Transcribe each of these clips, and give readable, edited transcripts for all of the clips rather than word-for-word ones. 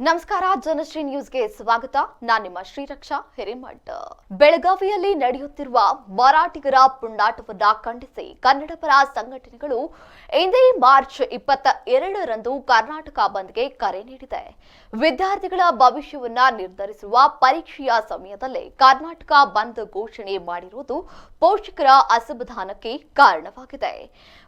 ನಮಸ್ಕಾರ, ಜನಶ್ರೀ ನ್ಯೂಸ್ಗೆ ಸ್ವಾಗತ. ನಾನು ನಿಮ್ಮ ಶ್ರೀರಕ್ಷಾ ಹಿರೇಮಠ. ಬೆಳಗಾವಿಯಲ್ಲಿ ನಡೆಯುತ್ತಿರುವ ಮರಾಠಿಗರ ಪುಂಡಾಟವನ್ನ ಖಂಡಿಸಿ ಕನ್ನಡ ಪರ ಸಂಘಟನೆಗಳು ಇಂದೇ ಮಾರ್ಚ್ 22ರಂದು ಕರ್ನಾಟಕ ಬಂದ್ಗೆ ಕರೆ ನೀಡಿದೆ. ವಿದ್ಯಾರ್ಥಿಗಳ ಭವಿಷ್ಯವನ್ನ ನಿರ್ಧರಿಸುವ ಪರೀಕ್ಷೆಯ ಸಮಯದಲ್ಲೇ ಕರ್ನಾಟಕ ಬಂದ್ ಘೋಷಣೆ ಮಾಡಿರುವುದು ಪೋಷಕರ ಅಸಮಾಧಾನಕ್ಕೆ ಕಾರಣವಾಗಿದೆ.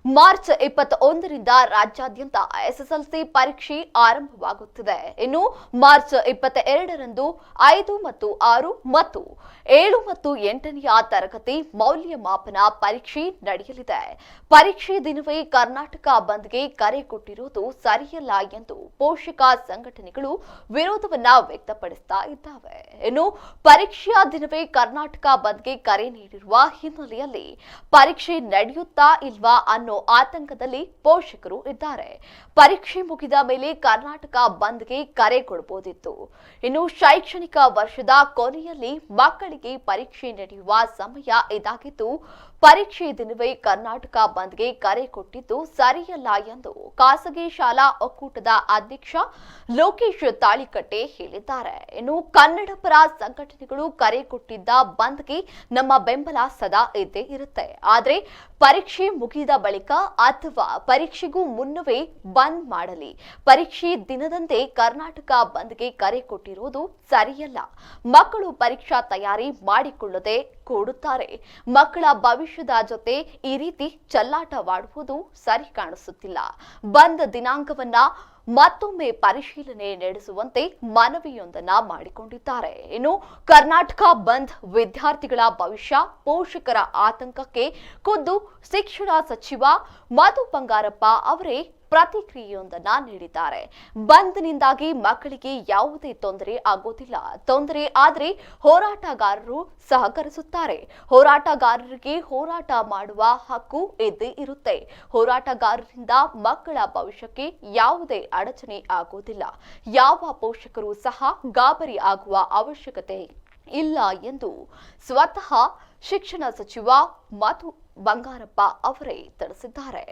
ಮಾರ್ಚ್ 21ರಿಂದ ರಾಜ್ಯಾದ್ಯಂತ ಎಸ್ಎಸ್ಎಲ್ಸಿ ಪರೀಕ್ಷೆ ಆರಂಭವಾಗುತ್ತಿದೆ. ಇನ್ನು ಮಾರ್ಚ್ 22ರಂದು 5 ಮತ್ತು 6 ಮತ್ತು 7 ಮತ್ತು 8ನೆಯ ತರಗತಿ ಮೌಲ್ಯಮಾಪನ ಪರೀಕ್ಷೆ ನಡೆಯಲಿದೆ. ಪರೀಕ್ಷೆ ದಿನವೇ ಕರ್ನಾಟಕ ಬಂದ್ಗೆ ಕರೆ ಕೊಟ್ಟಿರುವುದು ಸರಿಯಲ್ಲ ಎಂದು ಪೋಷಕ ಸಂಘಟನೆಗಳು ವಿರೋಧವನ್ನ ವ್ಯಕ್ತಪಡಿಸ್ತಾ ಇದ್ದಾವೆ. ಇನ್ನು ಪರೀಕ್ಷೆಯ ದಿನವೇ ಕರ್ನಾಟಕ ಬಂದ್ಗೆ ಕರೆ ನೀಡಿರುವ ಹಿನ್ನೆಲೆಯಲ್ಲಿ ಪರೀಕ್ಷೆ ನಡೆಯುತ್ತಾ ಇಲ್ವಾ ಅನ್ನೋ ಆತಂಕದಲ್ಲಿ ಪೋಷಕರು ಇದ್ದಾರೆ. ಪರೀಕ್ಷೆ ಮುಗಿದ ಮೇಲೆ ಕರ್ನಾಟಕ ಬಂದ್ಗೆ ಕರೆ ಕೊಡಬಹುದಿತ್ತು. ಇನ್ನು ಶೈಕ್ಷಣಿಕ ವರ್ಷದ ಕೊನೆಯಲ್ಲಿ ಮಕ್ಕಳಿಗೆ ಪರೀಕ್ಷೆ ನಡೆಯುವ ಸಮಯ ಇದಾಗಿದ್ದು ಪರೀಕ್ಷೆ ದಿನವೇ ಕರ್ನಾಟಕ ಬಂದ್ಗೆ ಕರೆ ಕೊಟ್ಟಿದ್ದು ಸರಿಯಲ್ಲ ಎಂದು ಖಾಸಗಿ ಶಾಲಾ ಒಕ್ಕೂಟದ ಅಧ್ಯಕ್ಷ ಲೋಕೇಶ್ ತಾಳಿಕಟ್ಟೆ ಹೇಳಿದ್ದಾರೆ. ಇನ್ನು ಕನ್ನಡ ಪರ ಸಂಘಟನೆಗಳು ಕರೆ ಕೊಟ್ಟಿದ್ದ ಬಂದ್ಗೆ ನಮ್ಮ ಬೆಂಬಲ ಸದಾ ಇದ್ದೇ ಇರುತ್ತೆ. ಆದ್ರೆ ಪರೀಕ್ಷೆ ಮುಗಿದ ಬಳಿಕ ಅಥವಾ ಪರೀಕ್ಷೆಗೂ ಮುನ್ನವೇ ಬಂದ್ ಮಾಡಲಿ. ಪರೀಕ್ಷೆ ದಿನದಂತೆ ಕರ್ನಾಟಕ ಬಂದ್ಗೆ ಕರೆ ಕೊಟ್ಟಿರುವುದು ಸರಿಯಲ್ಲ. ಮಕ್ಕಳು ಪರೀಕ್ಷಾ ತಯಾರಿ ಮಾಡಿಕೊಳ್ಳದೆ ಕೂಡುತ್ತಾರೆ. ಮಕ್ಕಳ ಭವಿಷ್ಯದ ಜೊತೆ ಈ ರೀತಿ ಚೆಲ್ಲಾಟವಾಡುವುದು ಸರಿ ಕಾಣಿಸುತ್ತಿಲ್ಲ. ಬಂದ್ ದಿನಾಂಕವನ್ನ ಮತ್ತೊಮ್ಮೆ ಪರಿಶೀಲನೆ ನಡೆಸುವಂತೆ ಮನವಿಯೊಂದನ್ನ ಮಾಡಿಕೊಂಡಿದ್ದಾರೆ. ಇನ್ನು ಕರ್ನಾಟಕ ಬಂದ್ ವಿದ್ಯಾರ್ಥಿಗಳ ಭವಿಷ್ಯ, ಪೋಷಕರ ಆತಂಕಕ್ಕೆ ಖುದ್ದು ಶಿಕ್ಷಣ ಸಚಿವ ಮಧು ಬಂಗಾರಪ್ಪ ಅವರೇ ಪ್ರತಿಕ್ರಿಯೆಯೊಂದನ್ನ ನೀಡಿದ್ದಾರೆ. ಬಂದ್ನಿಂದಾಗಿ ಮಕ್ಕಳಿಗೆ ಯಾವುದೇ ತೊಂದರೆ ಆಗೋದಿಲ್ಲ. ತೊಂದರೆ ಆದ್ರೆ ಹೋರಾಟಗಾರರು ಸಹಕರಿಸುತ್ತಾರೆ. ಹೋರಾಟಗಾರರಿಗೆ ಹೋರಾಟ ಮಾಡುವ ಹಕ್ಕು ಇದ್ದೇ ಇರುತ್ತೆ. ಹೋರಾಟಗಾರರಿಂದ ಮಕ್ಕಳ ಭವಿಷ್ಯಕ್ಕೆ ಯಾವುದೇ ಅಡಚಣೆ ಆಗೋದಿಲ್ಲ. ಯಾವ ಪೋಷಕರು ಸಹ ಗಾಬರಿ ಆಗುವ ಅವಶ್ಯಕತೆ ಇಲ್ಲ ಎಂದು ಸ್ವತಃ ಶಿಕ್ಷಣ ಸಚಿವ ಮಧು ಬಂಗಾರಪ್ಪ ಅವರೇ ತಿಳಿಸಿದ್ದಾರೆ.